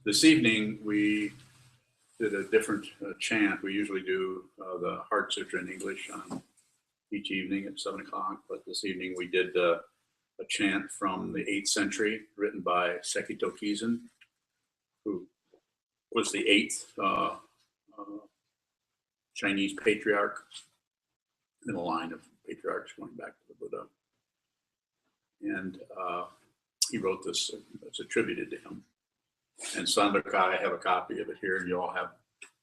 This evening we did a different chant. We usually do the Heart Sutra in English on each evening at 7 o'clock, but this evening we did a chant from the 8th century written by Sokuzan, who was the 8th Chinese patriarch in a line of patriarchs going back to the Buddha. And he wrote this, it's attributed to him. And Sandokai, I have a copy of it here, and you all have,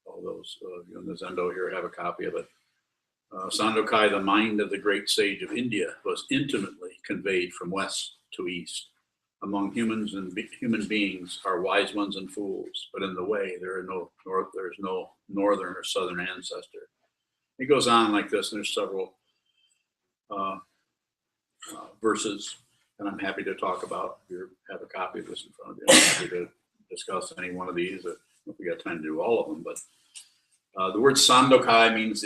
all those, you in the Zendo here have a copy of it. Sandokai, the mind of the great sage of India, was intimately conveyed from west to east. Among humans and human beings are wise ones and fools, but in the way there is no northern or southern ancestor. It goes on like this, and there's several verses, and I'm happy to talk about. You have a copy of this in front of you. I'm happy to discuss any one of these. I don't know if we got time to do all of them, but the word Sandokai means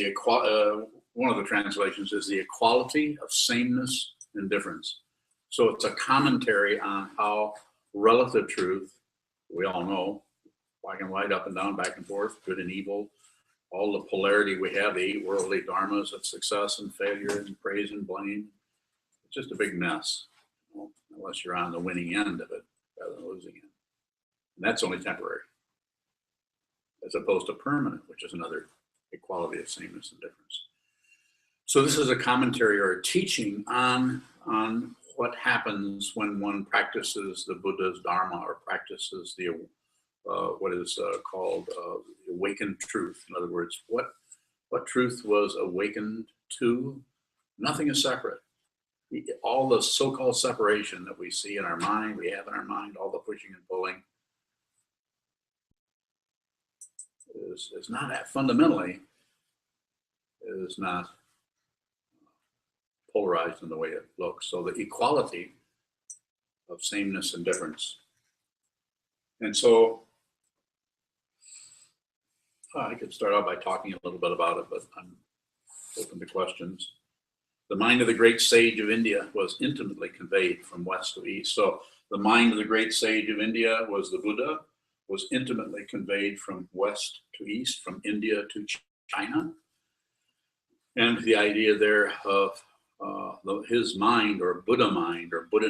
one of the translations is the equality of sameness and difference. So it's a commentary on how relative truth, we all know, black and white, up and down, back and forth, good and evil, all the polarity we have, the 8 worldly dharmas of success and failure and praise and blame. It's just a big mess, unless you're on the winning end of it rather than losing it. And that's only temporary, as opposed to permanent, which is another equality of sameness and difference. So this is a commentary or a teaching on what happens when one practices the Buddha's Dharma or practices the what is called awakened truth. In other words, what truth was awakened to? Nothing is separate. All the so-called separation that we see in our mind, we have in our mind, all the pushing and pulling, is not that fundamentally, is not polarized in the way it looks. So the equality of sameness and difference. And so I could start out by talking a little bit about it, but I'm open to questions. The mind of the great sage of India was intimately conveyed from west to east. So the mind of the great sage of India was the Buddha, was intimately conveyed from west to east, from India to China. And the idea there of his mind, or Buddha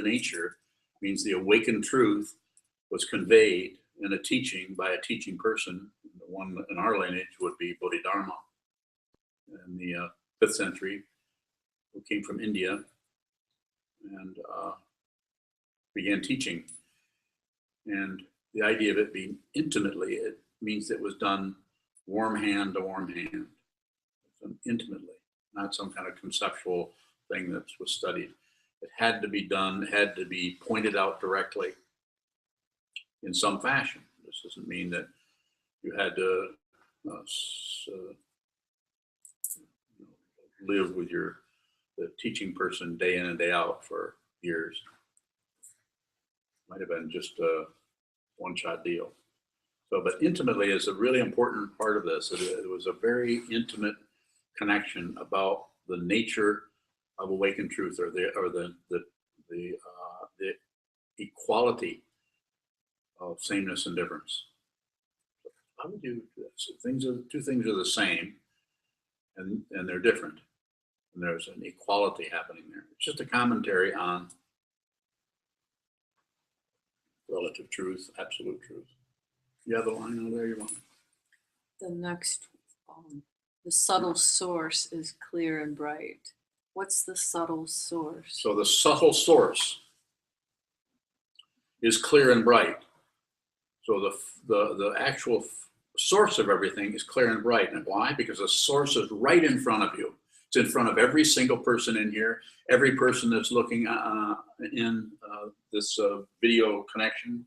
nature, means the awakened truth was conveyed in a teaching by a teaching person. The one in our lineage would be Bodhidharma in the 5th century, who came from India and began teaching. And the idea of it being intimately, it means it was done warm hand to warm hand, intimately, not some kind of conceptual thing that was studied. It had to be done, had to be pointed out directly in some fashion. This doesn't mean that you had to live with the teaching person day in and day out for years. Might have been just a one-shot deal. So, but intimately is a really important part of this. It was a very intimate connection about the nature of awakened truth, or the equality of sameness and difference. How would you do this? Two things are the same, and they're different, and there's an equality happening there. It's just a commentary on relative truth, absolute truth. You have a line over there you want? The next, the subtle source is clear and bright. What's the subtle source? So the subtle source is clear and bright. So the actual source of everything is clear and bright. And why? Because the source is right in front of you. It's in front of every single person in here, every person that's looking in this video connection.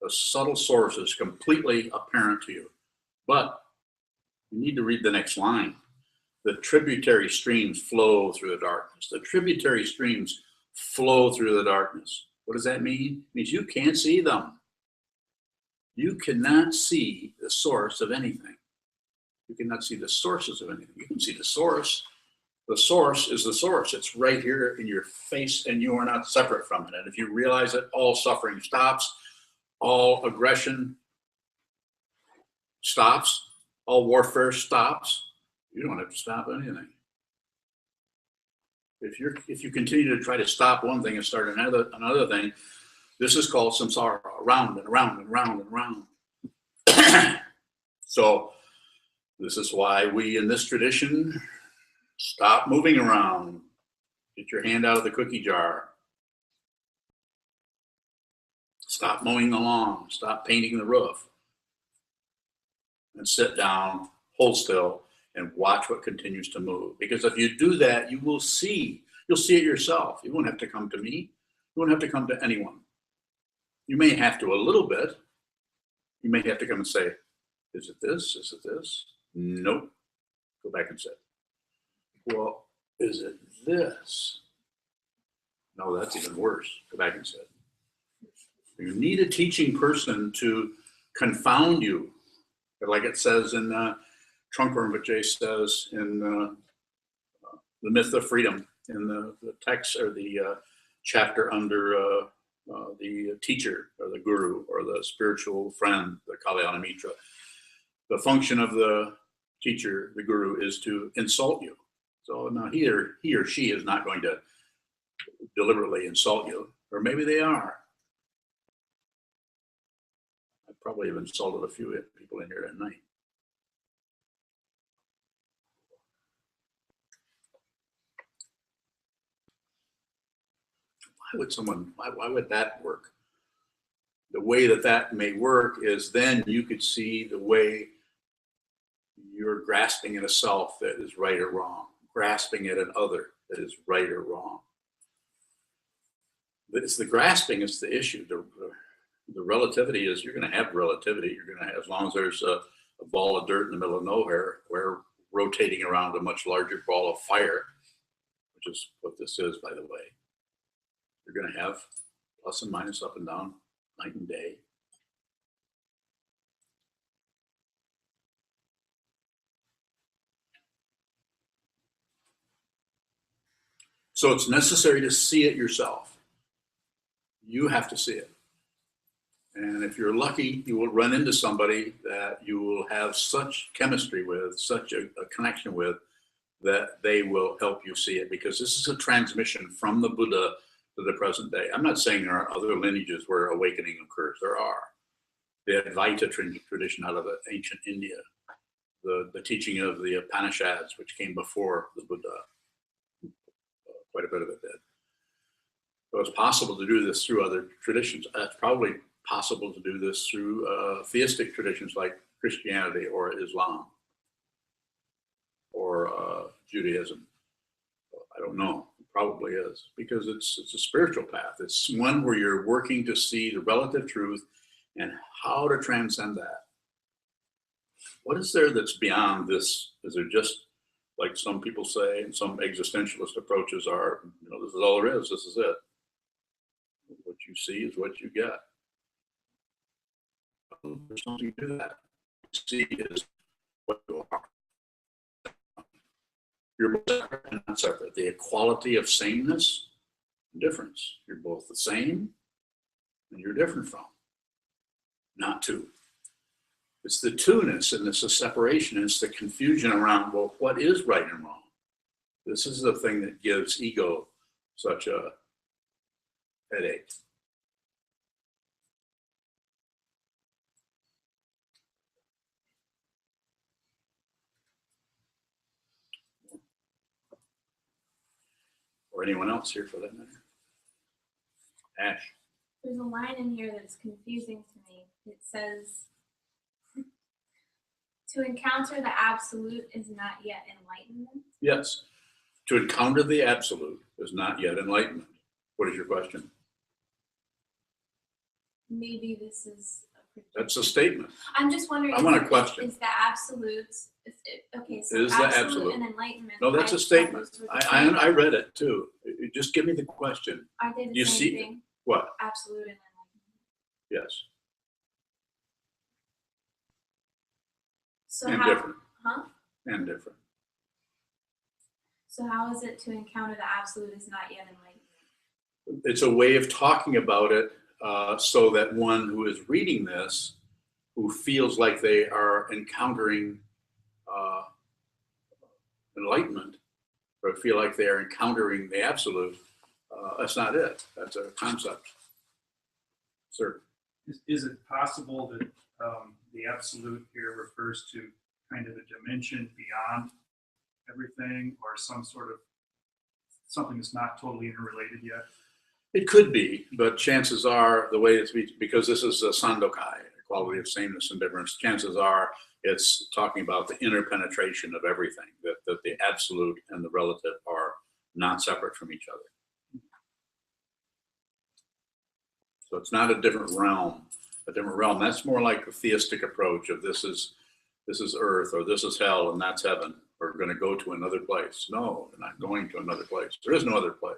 The subtle source is completely apparent to you. But you need to read the next line. The tributary streams flow through the darkness. The tributary streams flow through the darkness. What does that mean? It means you can't see them. You cannot see the source of anything. You cannot see the sources of anything. You can see the source. The source is the source. It's right here in your face, and you are not separate from it. And if you realize it, all suffering stops. all aggression stops, all warfare stops. You don't have to stop anything. If you continue to try to stop one thing and start another thing, this is called samsara, around and around and around and around. So this is why we in this tradition stop moving around. Get your hand out of the cookie jar. Stop mowing the lawn. Stop painting the roof. And sit down, hold still, and watch what continues to move. Because if you do that, you will see. You'll see it yourself. You won't have to come to me. You won't have to come to anyone. You may have to a little bit. You may have to come and say, is it this? Is it this? Nope. Go back and say, well, is it this? No, that's even worse. Go back and say, you need a teaching person to confound you. Like it says in Trungpa Rinpoche says in The Myth of Freedom, in the text or the chapter under the teacher or the guru or the spiritual friend, the Kalyana Mitra. The function of the teacher, the guru, is to insult you. So now he or she is not going to deliberately insult you, or maybe they are. I probably have insulted a few people in here at night. Why would that work? The way that may work is then you could see the way you're grasping at a self that is right or wrong, grasping at an other that is right or wrong. It's the grasping is the issue. The relativity is you're going to have relativity. You're going to have, as long as there's a ball of dirt in the middle of nowhere, we're rotating around a much larger ball of fire, which is what this is, by the way. You're going to have plus and minus, up and down, night and day. So it's necessary to see it yourself. You have to see it. And if you're lucky, you will run into somebody that you will have such chemistry with, such a connection with, that they will help you see it. Because this is a transmission from the Buddha to the present day. I'm not saying there are other lineages where awakening occurs. There are. The Advaita tradition out of ancient India, the teaching of the Upanishads, which came before the Buddha, quite a bit of it did. So it's possible to do this through other traditions. It's probably possible to do this through theistic traditions like Christianity or Islam or Judaism. I don't know. It probably is, because it's a spiritual path. It's one where you're working to see the relative truth and how to transcend that. What is there that's beyond this? Is there just, like some people say, and some existentialist approaches are, this is all there is, this is it. What you see is what you get. There's something to that. What you see is what you are. You're both separate and not separate. The equality of sameness, difference. You're both the same and you're different from. Not two. It's the two-ness and it's the separation. It's the confusion around, well, what is right and wrong? This is the thing that gives ego such a headache. Or anyone else here for that matter. Ash. There's a line in here that's confusing to me. It says, to encounter the absolute is not yet enlightenment. Yes. To encounter the absolute is not yet enlightenment. What is your question? Maybe this is That's a statement. I'm just wondering. I want a question. Is the absolute? Okay, so Is the absolute and enlightenment. No, that's a statement. I read it too. Just give me the question. I did the You same see thing. what? Absolute and enlightenment. Yes. So And how? different. Huh? And different. So how is it to encounter the absolute is not yet enlightenment? It's a way of talking about it so that one who is reading this, who feels like they are encountering enlightenment, or feel like they are encountering the absolute, that's not it. That's a concept. Sir. Is it possible that the absolute here refers to kind of a dimension beyond everything, or some sort of something that's not totally interrelated yet? It could be, but chances are the way it's because this is a Sandokai, quality of sameness and difference. Chances are it's talking about the interpenetration of everything, that the absolute and the relative are not separate from each other. So it's not a different realm. A different realm. That's more like the theistic approach of this is earth, or this is hell and that's heaven. We're going to go to another place. No, we're not going to another place. There is no other place.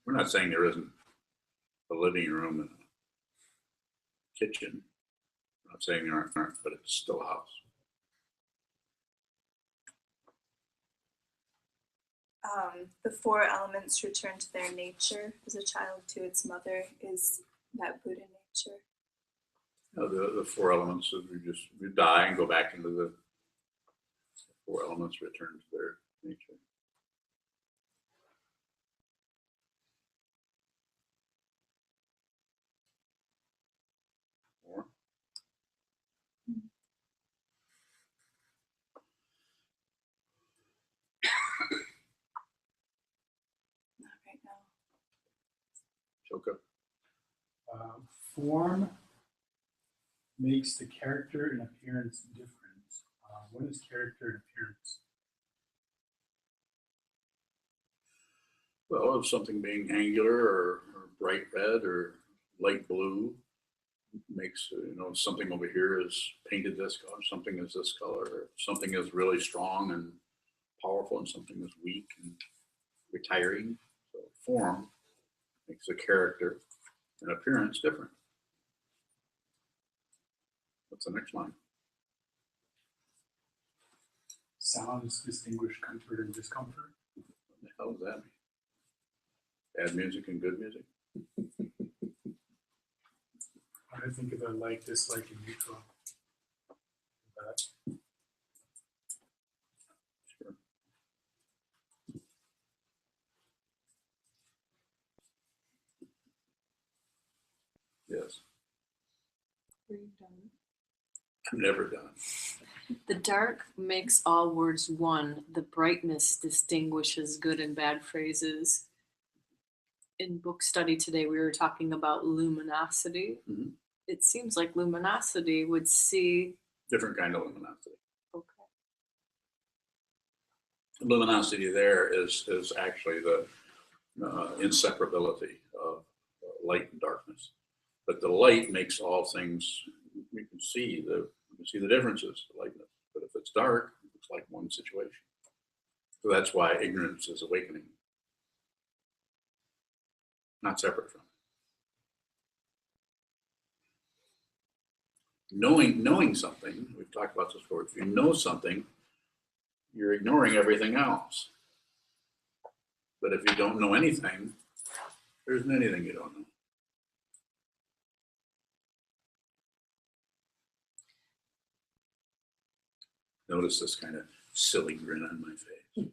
We're not saying there isn't a living room and a kitchen. I'm not saying there aren't, but it's still a house. The four elements return to their nature as a child to its mother. Is that Buddha nature? The four elements of we die and go back into the four elements, return to their nature. Or Not right now. Shoka. Form makes the character and appearance different. What is character and appearance? Well, of something being angular or bright red or light blue makes, something over here is painted this color, something is this color, or something is really strong and powerful and something is weak and retiring. So form makes the character and appearance different. What's the next line? Sounds distinguish comfort and discomfort. What the hell does that mean? Bad music and good music? I think of it like, dislike, and neutral. Sure. Yes, Are you done? I'm never done. The dark makes all words one. The brightness distinguishes good and bad phrases. In book study today, we were talking about luminosity. Mhm. It seems like luminosity would see. Different kind of luminosity. Okay. Luminosity there is actually the inseparability of light and darkness. But the light makes all things. We can see the differences, the lightness. But if it's dark, it's like one situation. So that's why ignorance is awakening, not separate from it. Knowing something. We've talked about this before. If you know something, you're ignoring everything else. But if you don't know anything, there isn't anything you don't know. Notice this kind of silly grin on my face.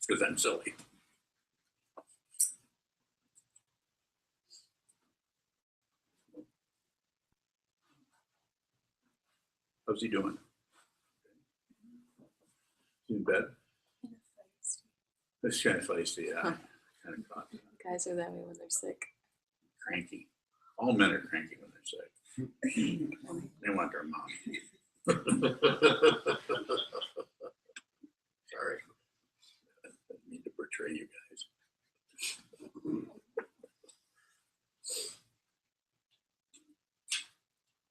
Because I'm silly. How's he doing? He's in bed? It's kind of feisty, yeah. Kind of caught. Guys are that way when they're sick. Cranky. All men are cranky when they're sick. They want their mom. Sorry. I didn't mean to betray you guys.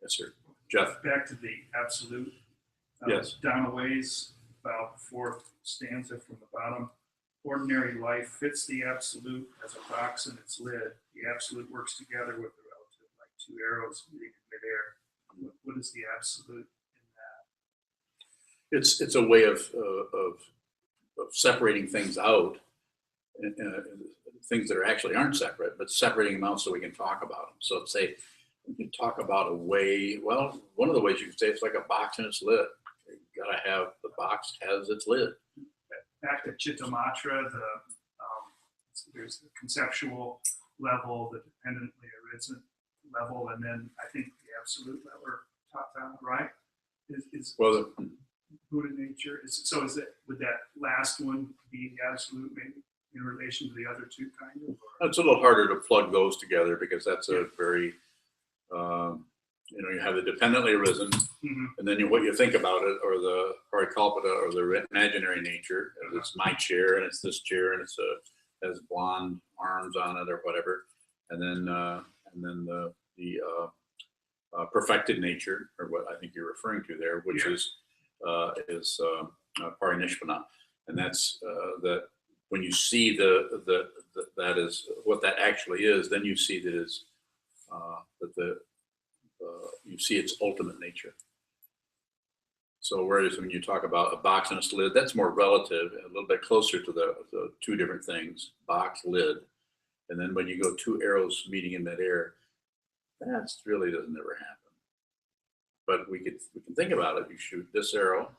Yes, sir. Jeff? Back to the absolute. Yes. Down a ways, about fourth stanza from the bottom. Ordinary life fits the absolute as a box in its lid. The absolute works together with the relative like two arrows meeting in midair. What is the absolute in that? It's a way of separating things out things that are actually aren't separate, but separating them out so we can talk about them. So say we can talk about a way. Well, one of the ways you can say it's like a box and its lid. You gotta have the box has its lid. Back to Chittamatra, there's the conceptual level, the dependently arisen level, and then I think the absolute level top down, right? Is Well, Buddha nature. Would that last one be the absolute maybe in relation to the other two kind of? Or? it's a little harder to plug those together because that's a very, you have the dependently arisen, and then what you think about it, or the parikalpita, or the imaginary nature. It's my chair, and it's this chair, and it's has blonde arms on it, or whatever, and then the perfected nature, or what I think you're referring to there, which is parinishpana, and that's that when you see that is what that actually is, then you see that is that you see its ultimate nature. So whereas when you talk about a box and a lid, that's more relative, a little bit closer to the two different things, box, lid. And then when you go two arrows meeting in midair, that really doesn't ever happen. But we can think about it. You shoot this arrow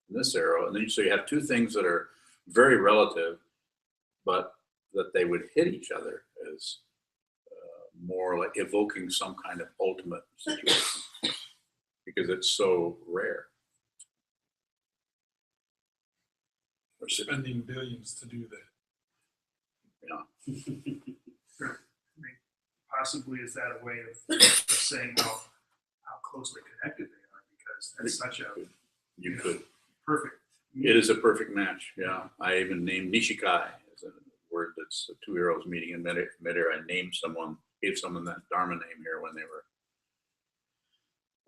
and this arrow, and then so you have two things that are very relative, but that they would hit each other as more like evoking some kind of ultimate situation because it's so rare. We're spending billions to do that. Yeah. Possibly is that a way of saying how closely connected they are, because that's such a You could. perfect. It is a perfect match. Yeah. I even named Nishikai as a word that's two arrows meeting in midair. I named someone, gave someone that Dharma name here when they were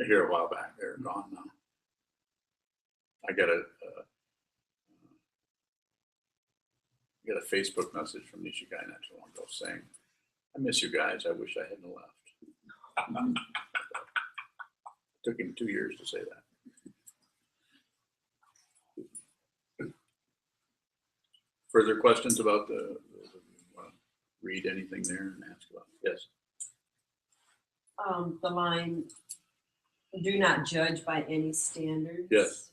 here a while back. They're gone now. I got a Facebook message from Nishikai not too long ago saying, "I miss you guys. I wish I hadn't left." It took him 2 years to say that. Further questions about read anything there and ask about it? Yes. The line, do not judge by any standards. Yes.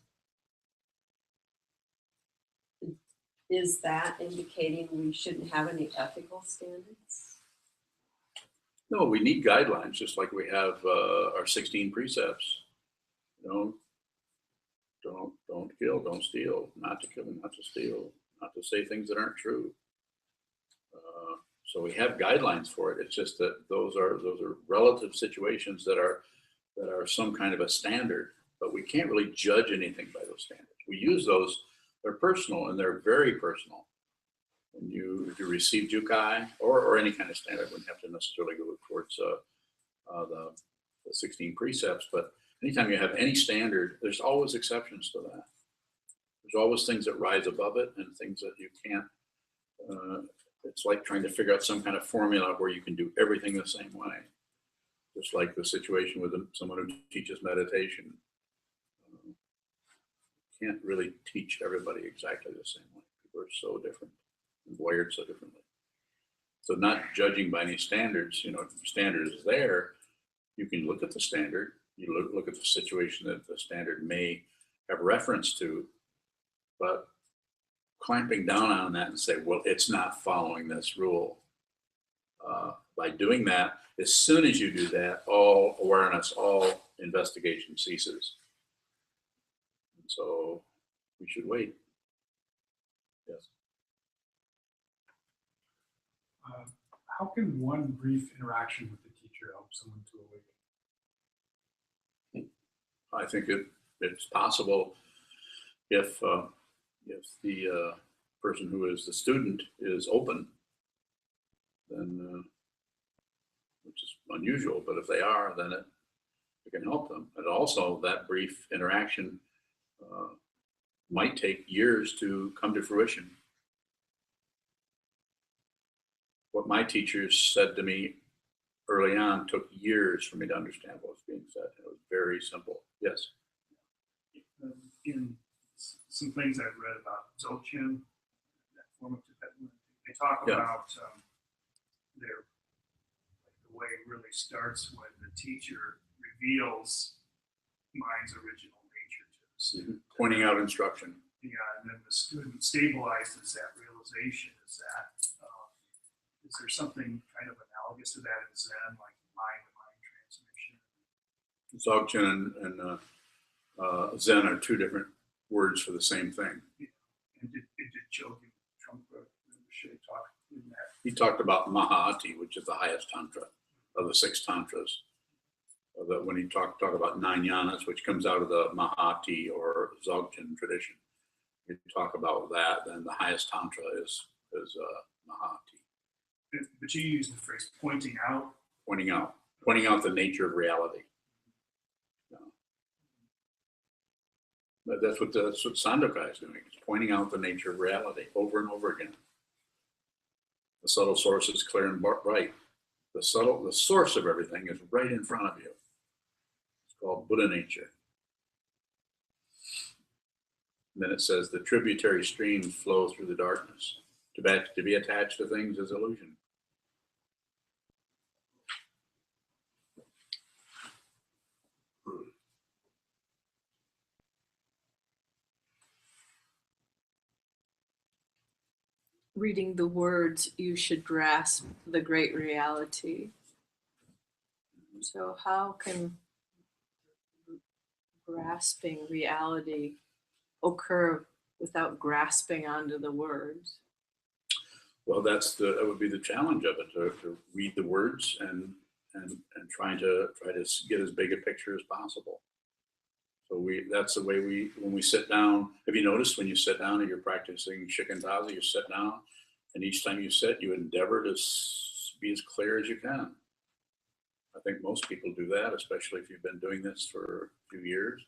Is that indicating we shouldn't have any ethical standards? No, we need guidelines, just like we have our 16 precepts. Don't kill, don't steal, not to kill, not to steal, not to say things that aren't true. So we have guidelines for it. It's just that those are relative situations that are some kind of a standard, but we can't really judge anything by those standards. We use those. They're personal, and they're very personal. When if you receive Jukai or any kind of standard, wouldn't have to necessarily go towards the 16 precepts, but anytime you have any standard, there's always exceptions to that. There's always things that rise above it and things that you can't. It's like trying to figure out some kind of formula where you can do everything the same way. Just like the situation with someone who teaches meditation. Can't really teach everybody exactly the same way. People are so different and wired so differently. So not judging by any standards, standard is there. You can look at the standard, you look at the situation that the standard may have reference to, but clamping down on that and say, well, it's not following this rule. By doing that, as soon as you do that, all awareness, all investigation ceases. And so we should wait. Yes. How can one brief interaction with the teacher help someone to awaken? I think it's possible if the person who is the student is open, then which is unusual, but if they are, then it can help them. And also that brief interaction might take years to come to fruition. What my teachers said to me early on took years for me to understand what was being said. It was very simple. Yes. In some things I've read about Dzogchen, that form of Tibetan, they talk Yeah. about their, like the way it really starts when the teacher reveals mind's original nature to the student. Pointing out instruction. Yeah, and then the student stabilizes that realization. Is there something kind of analogous to that in Zen, like mind-to-mind transmission? Dzogchen and Zen are two different words for the same thing. And did Chogyam Trungpa Rinpoche talk in that? He talked about Mahāti, which is the highest tantra of the 6 tantras. That when he talk about 9 yanas, which comes out of the Mahāti or Dzogchen tradition, you talk about that, then the highest tantra is Mahāti. But you use the phrase pointing out. Pointing out the nature of reality. But that's what Sandokai is doing. It's pointing out the nature of reality over and over again. The subtle source is clear and bright. The source of everything is right in front of you. It's called Buddha nature. And then it says the tributary streams flow through the darkness. To be attached to things is illusion. Reading the words, you should grasp the great reality. So how can grasping reality occur without grasping onto the words? Well, that would be the challenge of it, to read the words and try to get as big a picture as possible. So that's the way when we sit down. Have you noticed when you sit down and you're practicing shikantaza, you sit down, and each time you sit, you endeavor to be as clear as you can. I think most people do that, especially if you've been doing this for a few years.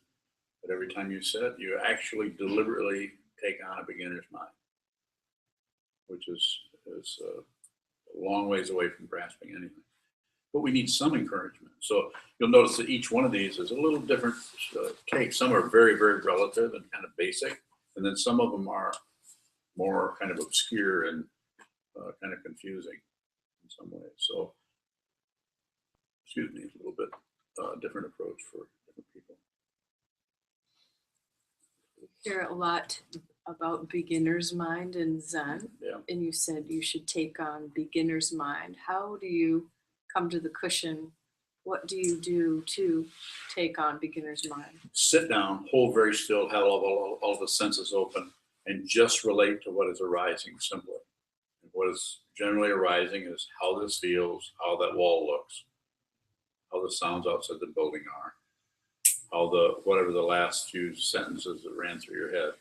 But every time you sit, you actually deliberately take on a beginner's mind, which is a long ways away from grasping anything. But we need some encouragement. So you'll notice that each one of these is a little different take. Some are very, very relative and kind of basic, and then some of them are more kind of obscure and kind of confusing in some ways. So, excuse me, a little bit different approach for different people. Hear a lot about beginner's mind in Zen, Yeah. and you said you should take on beginner's mind. How do you come to the cushion? What do you do to take on beginner's mind? Sit down, hold very still, have all the senses open, and just relate to what is arising simply. And what is generally arising is how this feels, how that wall looks, how the sounds outside the building are, how whatever the last few sentences that ran through your head,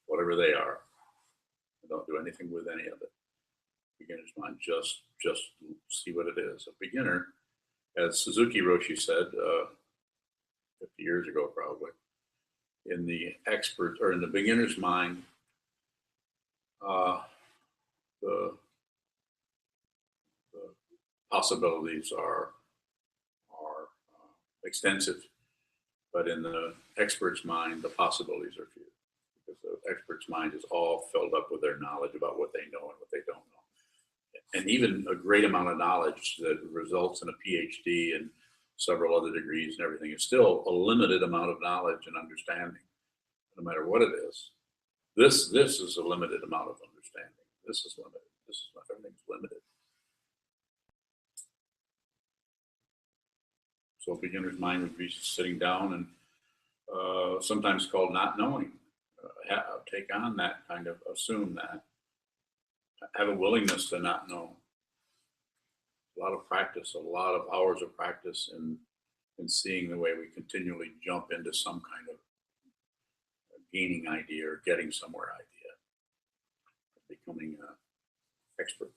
whatever they are. Don't do anything with any of it. Beginner's mind, just see what it is. A beginner, as Suzuki Roshi said 50 years ago probably, in the beginner's mind, the possibilities are extensive, but in the expert's mind, the possibilities are few, because the expert's mind is all filled up with their knowledge about what they know and what they don't know. And even a great amount of knowledge that results in a PhD and several other degrees and everything is still a limited amount of knowledge and understanding, no matter what it is. This is a limited amount of understanding. This is limited. Everything's limited. So a beginner's mind would be sitting down and sometimes called not knowing. Take on that kind of, assume that. Have a willingness to not know. A lot of practice, a lot of hours of practice in seeing the way we continually jump into some kind of gaining idea or getting somewhere idea, becoming an expert.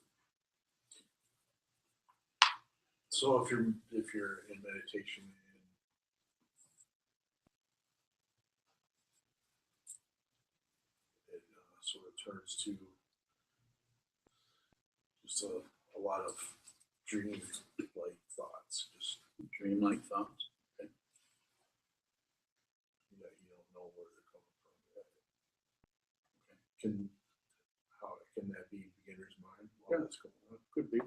So if you're in meditation and it sort of turns to just a lot of dream-like thoughts, just Dreamlike thoughts. Okay. you don't know where they're coming from. How Can that be beginner's mind? Yeah, that's cool. Could be.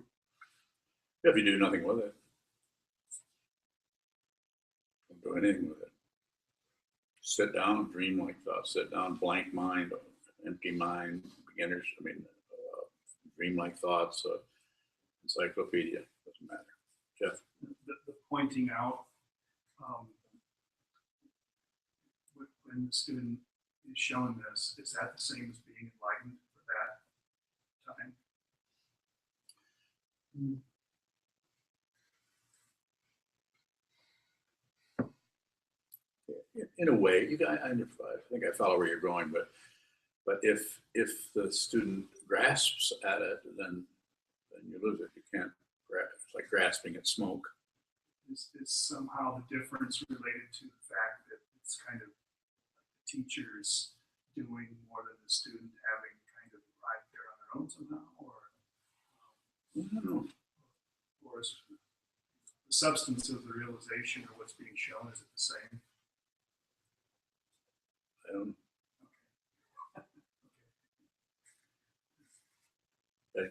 If you do nothing with it. Don't do anything with it. Sit down, dream like thoughts. Sit down, blank mind, empty mind, beginners. Dream like thoughts. Encyclopedia. Doesn't matter. Jeff. The pointing out, when the student is shown this, is that the same as being enlightened for that time? In a way, I think I follow where you're going, but if the student grasps at it, then you lose it. You can't grasp. It's like grasping at smoke. Is somehow the difference related to the fact that it's kind of teachers doing more than the student having kind of arrived there on their own somehow, I don't know. or is the substance of the realization or what's being shown, is it the same? I don't. Okay.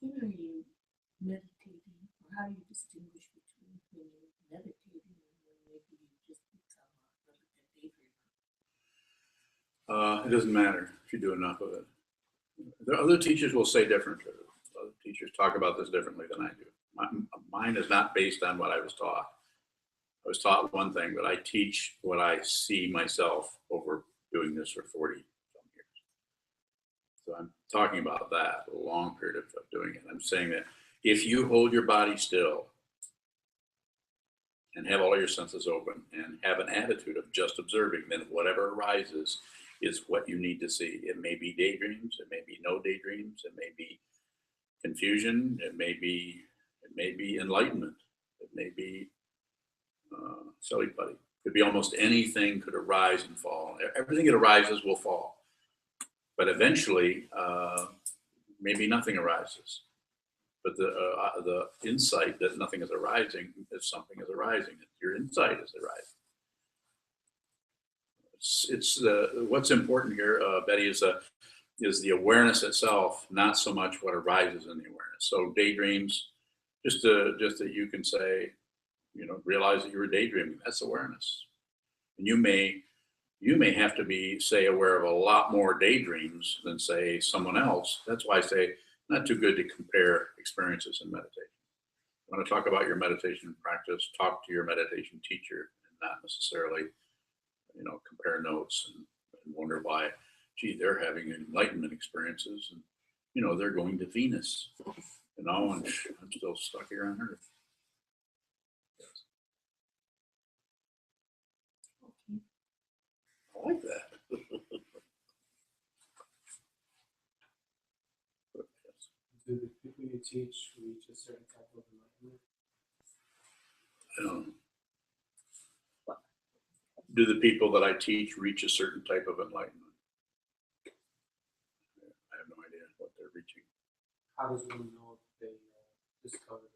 When are you meditating, or how do you distinguish between when you're meditating and when maybe you just become a relative daydreamer? It doesn't matter if you do enough of it. The other teachers will say different. Other teachers talk about this differently than I do. Mine is not based on what I was taught. I was taught one thing, but I teach what I see myself over doing this for 40 some years. So I'm talking about that, a long period of doing it. I'm saying that if you hold your body still and have all your senses open and have an attitude of just observing, then whatever arises is what you need to see. It may be daydreams, it may be no daydreams, it may be confusion, it may be enlightenment, it may be silly putty. Could be almost anything could arise and fall. Everything that arises will fall. But eventually, maybe nothing arises. But the insight that nothing is arising is something is arising. Your insight is arising. It's what's important here, Betty, is the awareness itself, not so much what arises in the awareness. So daydreams, just that you can say, realize that you were daydreaming. That's awareness. And you may have to be, say, aware of a lot more daydreams than, say, someone else. That's why I say not too good to compare experiences in meditation. You want to talk about your meditation practice, talk to your meditation teacher, and not necessarily, compare notes and wonder why, gee, they're having enlightenment experiences and, they're going to Venus, and I'm still stuck here on Earth. I like that. Do the people you teach reach a certain type of enlightenment? I don't know. Do the people that I teach reach a certain type of enlightenment? I have no idea what they're reaching. How does one know if they discovered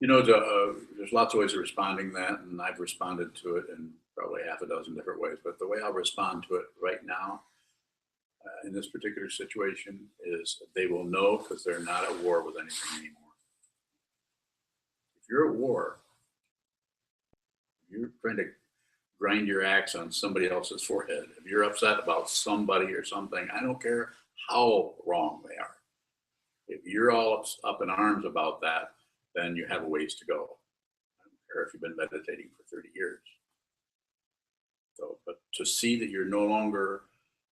There's lots of ways of responding to that, and I've responded to it in probably half a dozen different ways. But the way I'll respond to it right now, in this particular situation, is they will know because they're not at war with anything anymore. If you're at war, you're trying to grind your axe on somebody else's forehead. If you're upset about somebody or something, I don't care how wrong they are. If you're all up in arms about that, then you have a ways to go. I don't care if you've been meditating for 30 years. So, but to see that you're no longer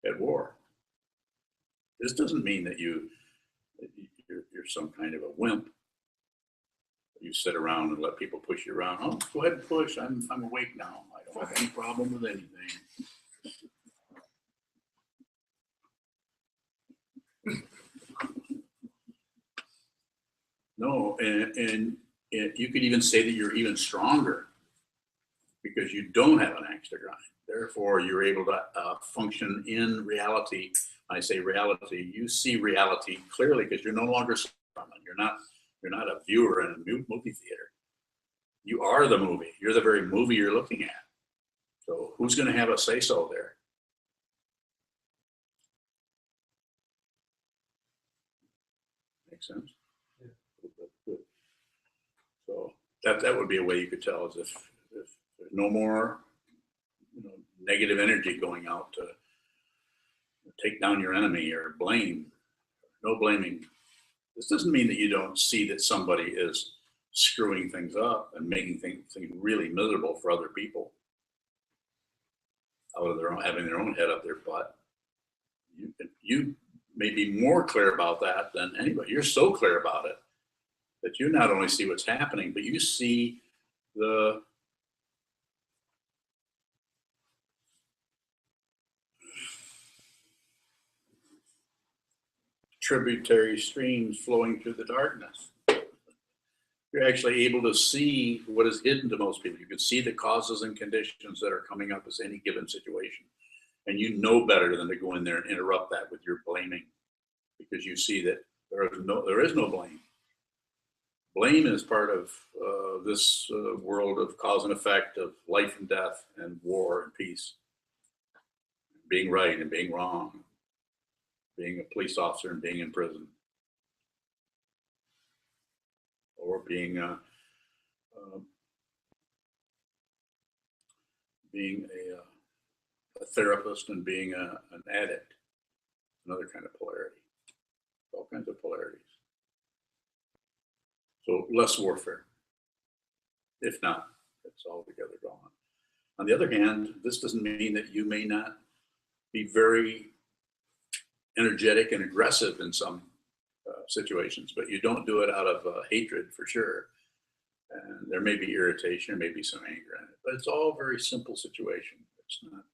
at war, this doesn't mean that you're some kind of a wimp. You sit around and let people push you around. Oh, go ahead and push. I'm awake now. I don't have any problem with anything. No, and you could even say that you're even stronger because you don't have an axe to grind. Therefore, you're able to function in reality. When I say reality, you see reality clearly because you're no longer from it. You're not a viewer in a movie theater. You are the movie. You're the very movie you're looking at. So who who's going to have a say-so there? Makes sense? Good. So that would be a way you could tell, is if there's no more, negative energy going out to take down your enemy or blame, no blaming. This doesn't mean that you don't see that somebody is screwing things up and making things really miserable for other people out of their own, having their own head up their butt. You may be more clear about that than anybody. You're so clear about it that you not only see what's happening, but you see the tributary streams flowing through the darkness. You're actually able to see what is hidden to most people. You can see the causes and conditions that are coming up as any given situation. And you know better than to go in there and interrupt that with your blaming, because you see that there is no blame. Blame is part of this world of cause and effect, of life and death and war and peace. Being right and being wrong. Being a police officer and being in prison. Or being a therapist and being an addict. Another kind of polarity. All kinds of polarities. So less warfare. If not, it's altogether gone. On the other hand, this doesn't mean that you may not be very energetic and aggressive in some situations, but you don't do it out of hatred for sure. And there may be irritation, there may be some anger in it, but it's all very simple situation. It's not,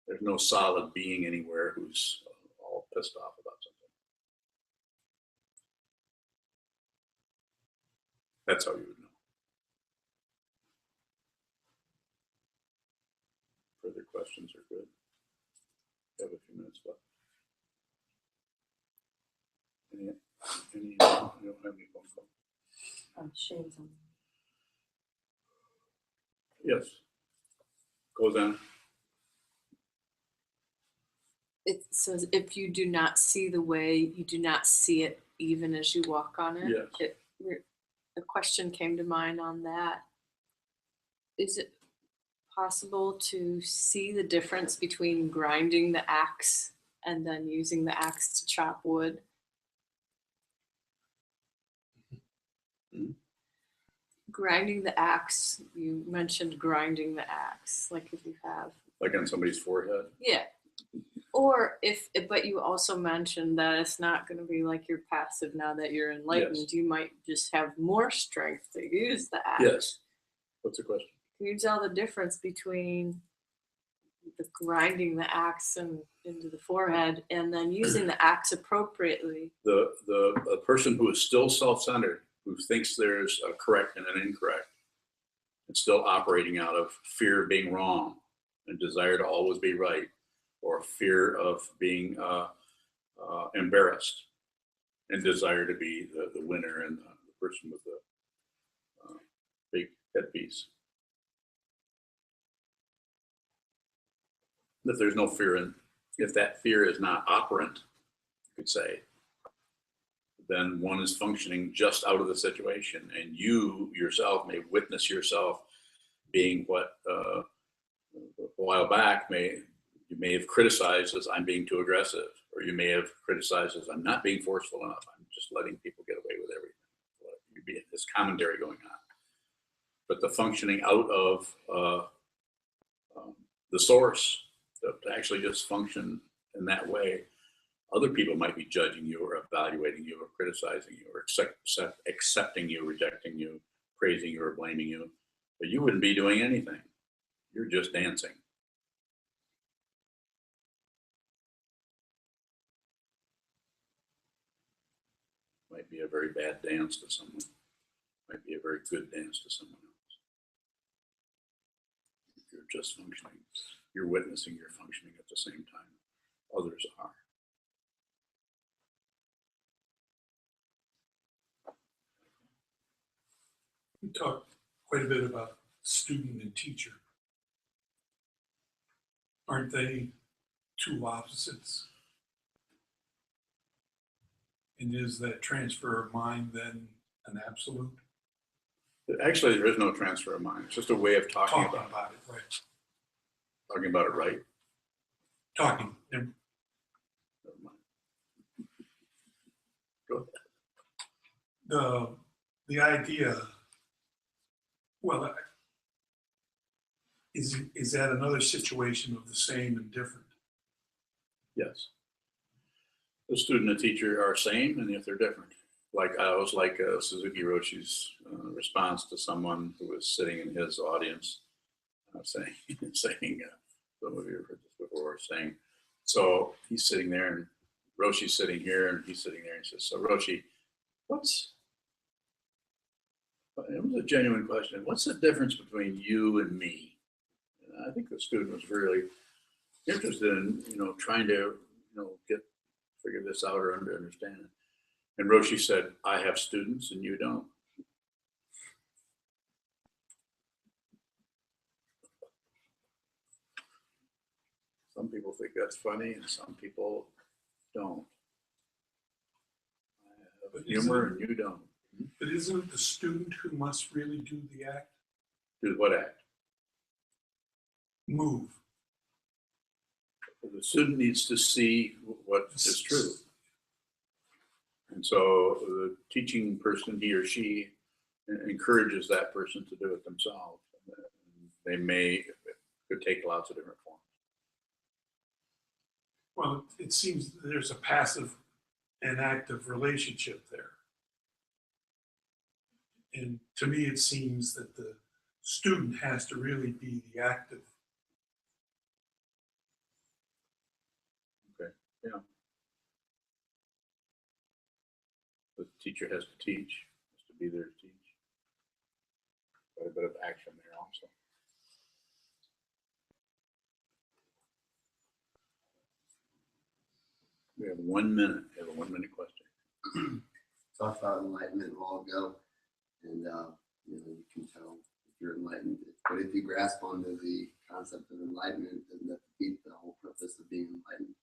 there's no solid being anywhere who's all pissed off about something. That's how you would know. Further questions are good. We have a few minutes left. You don't have any phone call? Shane's on. Yes. Goes on. It says, if you do not see the way, you do not see it even as you walk on it. Yes. A question came to mind on that. Is it possible to see the difference between grinding the axe and then using the axe to chop wood? Mm-hmm. Grinding the axe, you mentioned grinding the axe, like if you have. Like on somebody's forehead? Yeah. Or but you also mentioned that it's not going to be like you're passive now that you're enlightened. Yes. You might just have more strength to use the axe. Yes. What's the question? Can you tell the difference between the grinding the axe into the forehead and then using the axe appropriately? The person who is still self-centered, who thinks there's a correct and an incorrect, and still operating out of fear of being wrong and desire to always be right, or fear of being embarrassed and desire to be the winner and the person with the big headpiece. If there's no fear in, if that fear is not operant, you could say, then one is functioning just out of the situation, and you yourself may witness yourself being what a while back you may have criticized as I'm being too aggressive, or you may have criticized as I'm not being forceful enough. I'm just letting people get away with everything. You'd be this commentary going on, but the functioning out of the source to actually just function in that way. Other people might be judging you or evaluating you or criticizing you or accepting you, rejecting you, praising you or blaming you, but you wouldn't be doing anything. You're just dancing. Might be a very bad dance to someone. Might be a very good dance to someone else. You're just functioning. You're witnessing you're functioning at the same time. Others are. We talked quite a bit about student and teacher. Aren't they two opposites? And is that transfer of mind then an absolute? Actually, there is no transfer of mind. It's just a way of talking Talking about about it, right? talking about it, right? Talking. Never mind. Go ahead. The idea, well, is that another situation of the same and different? Yes. The student and teacher are same, and if they're different. Like I was like Suzuki Roshi's response to someone who was sitting in his audience, saying, some of you have heard this before, saying, so he's sitting there and Roshi's sitting here and he's sitting there and he says, so Roshi, it was a genuine question. What's the difference between you and me? And I think the student was really interested in, trying to, figure this out or understand it. And Roshi said, I have students and you don't. Some people think that's funny and some people don't. I have humor and you don't. But isn't it the student who must really do the act? Do what act? Move. The student needs to see what is true. And so the teaching person, he or she, encourages that person to do it themselves. They could take lots of different forms. Well, it seems there's a passive and active relationship there. And to me, it seems that the student has to really be the active. Okay, yeah. The teacher has to teach, has to be there to teach. Quite a bit of action there also. We have 1 minute. We have a 1 minute question. Talked about enlightenment a while ago, and you can tell if you're enlightened. But if you grasp onto the concept of enlightenment, doesn't that defeat the whole purpose of being enlightened?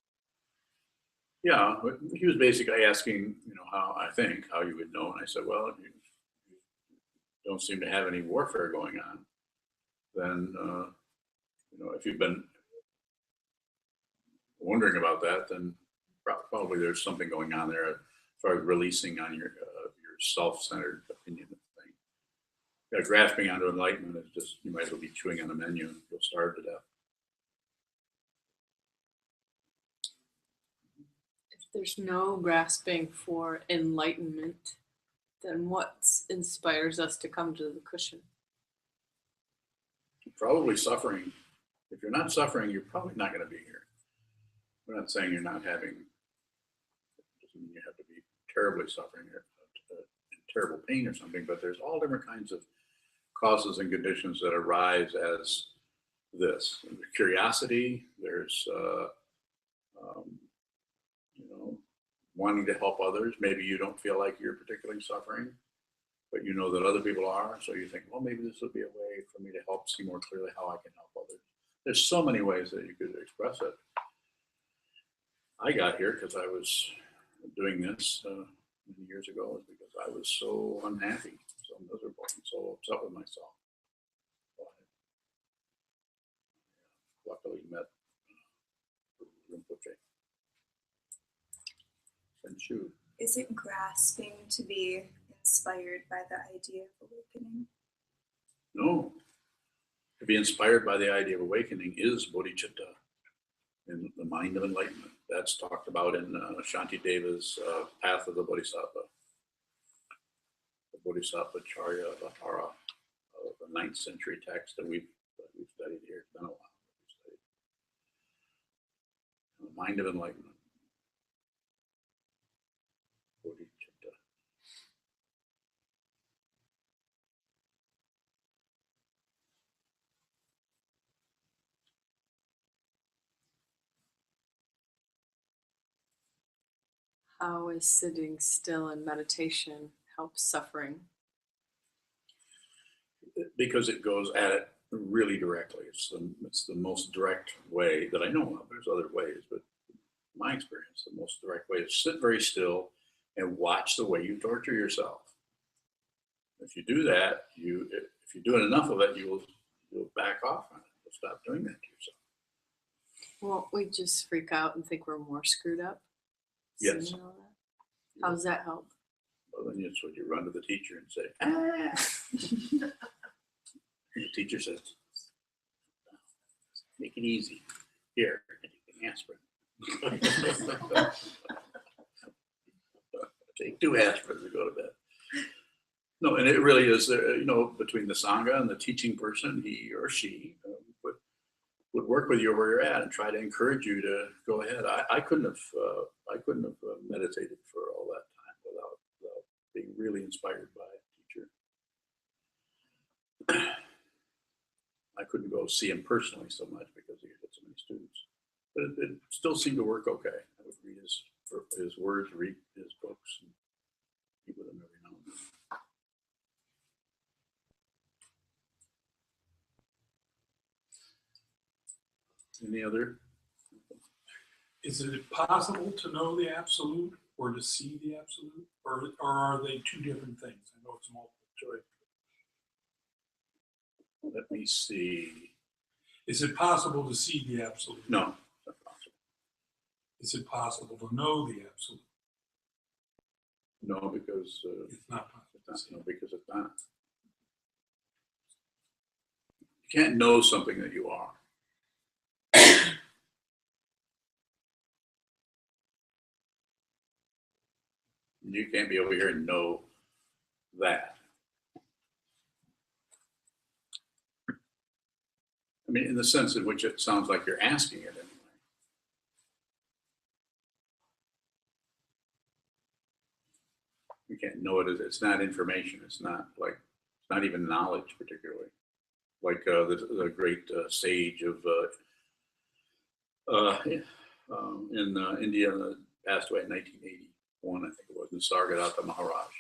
Yeah, but he was basically asking, how you would know. And I said, well, you don't seem to have any warfare going on. Then, if you've been wondering about that, then probably there's something going on there as far as releasing on your self-centered opinion of things. Yeah, grasping onto enlightenment is just, you might as well be chewing on a menu. You'll starve to death. If there's no grasping for enlightenment, then what inspires us to come to the cushion? Probably suffering. If you're not suffering, you're probably not going to be here. We're not saying you're not having, it doesn't mean you have to be terribly suffering or in terrible pain or something, but there's all different kinds of causes and conditions that arise as this. And there's curiosity, there's, wanting to help others. Maybe you don't feel like you're particularly suffering, but you know that other people are. So you think, well, maybe this would be a way for me to help see more clearly how I can help others. There's so many ways that you could express it. I got here because I was doing this many years ago because I was so unhappy, so miserable, and so upset with myself. So I luckily met Rinpoche. And Shu. Is it grasping to be inspired by the idea of awakening? No. To be inspired by the idea of awakening is bodhicitta, in the mind of enlightenment. That's talked about in Shantideva's Path of the Bodhisattva. The Bodhisattva Charya Vihara, the 9th century text that we've studied here. It's been a while that we've studied. The mind of enlightenment. Bodhicitta. How is sitting still in meditation help suffering? Because it goes at it really directly. It's the most direct way that I know of. There's other ways, but my experience, the most direct way is sit very still and watch the way you torture yourself. If you do that, if you're doing enough of it, you'll back off on it. You'll stop doing that to yourself. Won't we just freak out and think we're more screwed up? Yes. Seeing all that? How does that help? Well, then it's when you run to the teacher and say, ah. And the teacher says, make it easy. Here, and you can aspirin. Take 2 aspirins and go to bed. No, and it really is, between the Sangha and the teaching person, he or she would work with you where you're at and try to encourage you to go ahead. I couldn't have meditated for all that time without being really inspired by a teacher. I couldn't go see him personally so much because he had so many students, but it still seemed to work okay. I would read his words, read his books, and meet with him every now and then. Any other? Is it possible to know the absolute or to see the absolute, or are they 2 different things? I know it's multiple choice. Let me see. Is it possible to see the absolute? No, it's not possible. Is it possible to know the absolute? No, because It's not possible. no, because it's not. You can't know something that you are. You can't be over here and know that. I mean, in the sense in which it sounds like you're asking it anyway. You can't know it as, it's not information. It's not even knowledge particularly. Like the great sage of in India passed away in 1981, I think it was, Nisargadatta Maharaj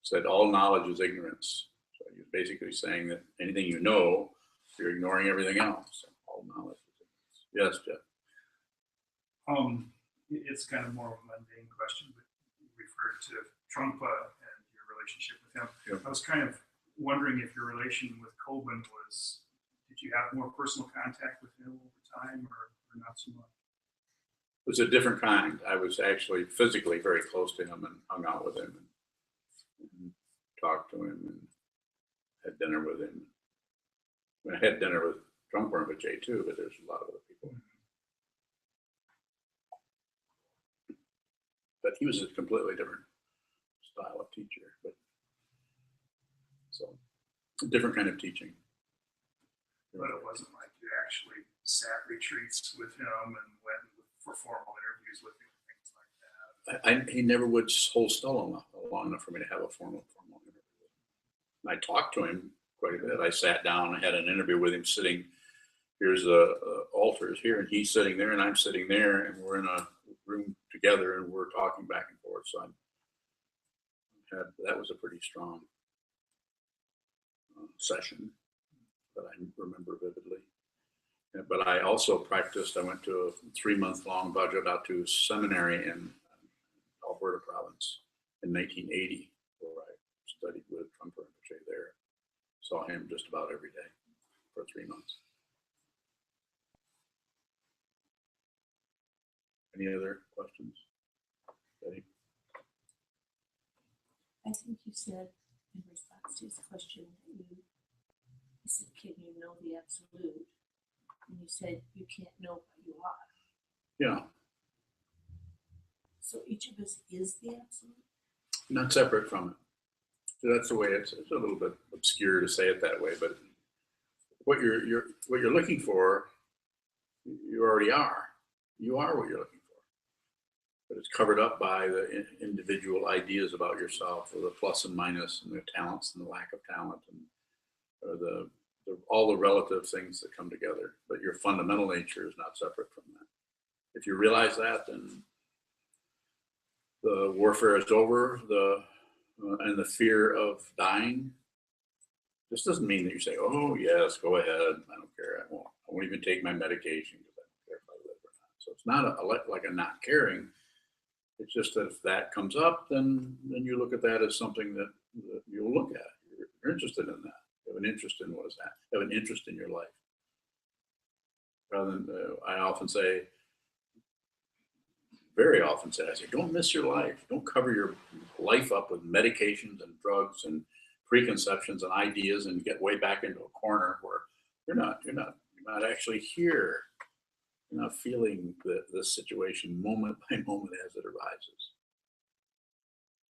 said all knowledge is ignorance. So he's basically saying that anything you know, you're ignoring everything else. All knowledge is ignorance. Yes, Jeff. It's kind of more of a mundane question, but you referred to Trungpa and your relationship with him. Yeah. I was kind of wondering if your relation with Kobun was, did you have more personal contact with him over time or not so much? It was a different kind. I was actually physically very close to him and hung out with him and talked to him and had dinner with him. I had dinner with Trungpa Rinpoche too, but there's a lot of other people. But he was a completely different style of teacher. But so a different kind of teaching. But it wasn't like you actually sat retreats with him and went for formal interviews with him, things like that. He never would hold still long enough for me to have a formal interview with him. I talked to him quite a bit. I sat down, I had an interview with him sitting, here's altars here, and he's sitting there and I'm sitting there, and we're in a room together and we're talking back and forth. So that was a pretty strong session that I remember vividly. But I also practiced, I went to a 3-month-long Vajradhatu seminary in Alberta province in 1980, where I studied with Trungpa Rinpoche there. Saw him just about every day for 3 months. Any other questions? Betty? I think you said in response to his question, you said, can you know the absolute? And you said you can't know what you are. Yeah, So each of us is the absolute? not separate from it. So that's the way it's a little bit obscure to say it that way, but what you're looking for, you already are. You are what you're looking for. But it's covered up by the individual ideas about yourself, or the plus and minus, and the talents and the lack of talent, and all the relative things that come together. But your fundamental nature is not separate from that. If you realize that, then the warfare is over. And the fear of dying This doesn't mean that you say, oh, yes, go ahead. I don't care. I won't even take my medication because I don't care if I live or not. So it's not like a not caring. It's just that if that comes up, then you look at that as something that you'll look at. You're interested in that. You have an interest in what is that. You have an interest in your life. Rather than, I often say, very often say, I say, don't miss your life. Don't cover your life up with medications and drugs and preconceptions and ideas and get way back into a corner where you're not actually here. You're not feeling the situation moment by moment as it arises.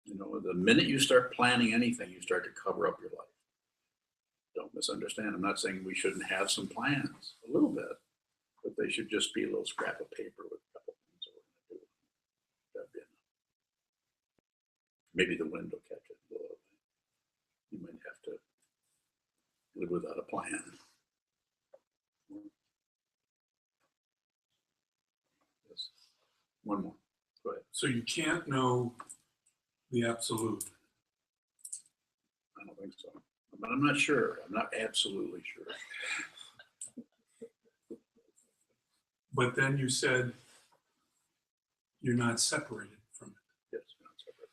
You know, the minute you start planning anything, you start to cover up your life. Don't misunderstand. I'm not saying we shouldn't have some plans, a little bit, but they should just be a little scrap of paper with a couple things that we're going to do. That'd be enough. Maybe the wind will catch it a little bit. You might have to live without a plan. Yes. One more. Go ahead. So you can't know the absolute. I don't think so. But I'm not sure. I'm not absolutely sure. But then you said you're not separated from it. Yes, not separate.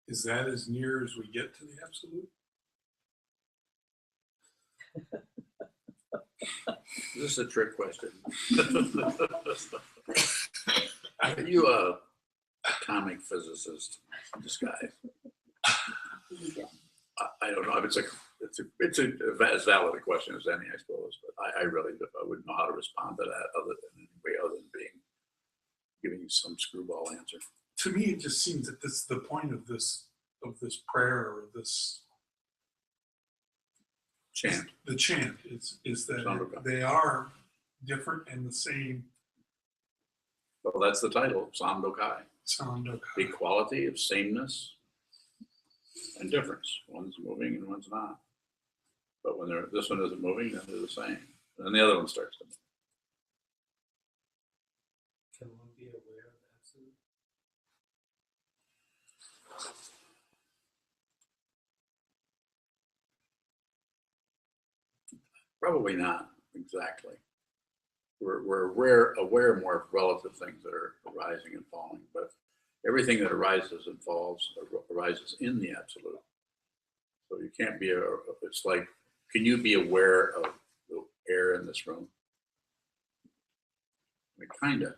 Is that as near as we get to the absolute? This is a trick question. Are you a atomic physicist in disguise? I don't know. It's as valid a question as any, I suppose. But I really wouldn't know how to respond to that other than giving you some screwball answer. To me, it just seems that this the point of this prayer or this chant. The chant is that Sandokai. they are different and the same. Well, that's the title, Sandokai. Sandokai. The quality of sameness and difference. One's moving and one's not. But when this one isn't moving, then they're the same. And then the other one starts to move. Can one be aware of absolute? Probably not exactly. We're aware more of relative things that are arising and falling, but everything that arises and falls arises in the absolute. So you can't be it's like, can you be aware of the air in this room? I mean, kind of.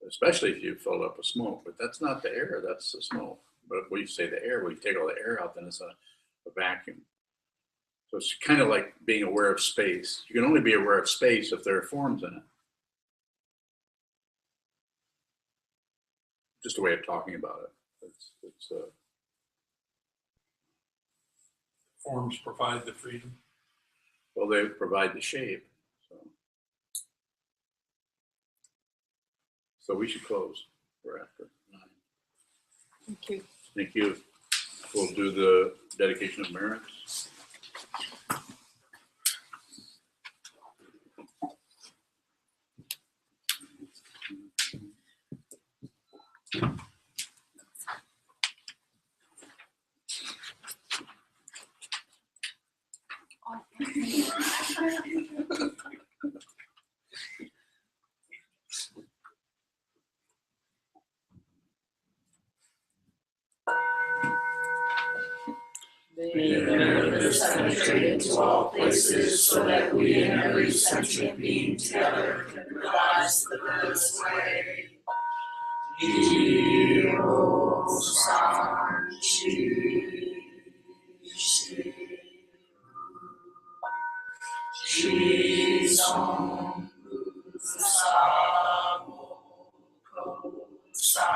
Especially if you filled up with smoke, but that's not the air, that's the smoke. But when you say the air, when you take all the air out, then it's a vacuum. So it's kind of like being aware of space. You can only be aware of space if there are forms in it. Just a way of talking about it. Forms provide the freedom. Well, they provide the shape. So we should close. We're after 9. Thank you. Thank you. We'll do the dedication of merits. May awareness penetrate into all places so that we and every sentient being together can realize the Buddha's way. Jiro san chi shi shi song sa ko sa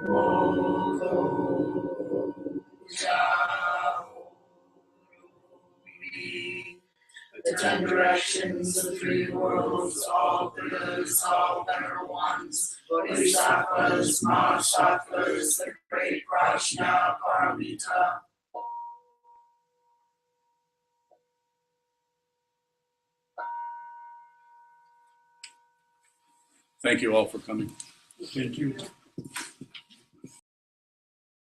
mo ko the 10 directions, the 3 worlds, all Buddhas, all better ones, Bodhisattvas, Mahasattvas, the great Prajna Paramita. Thank you all for coming. Thank you.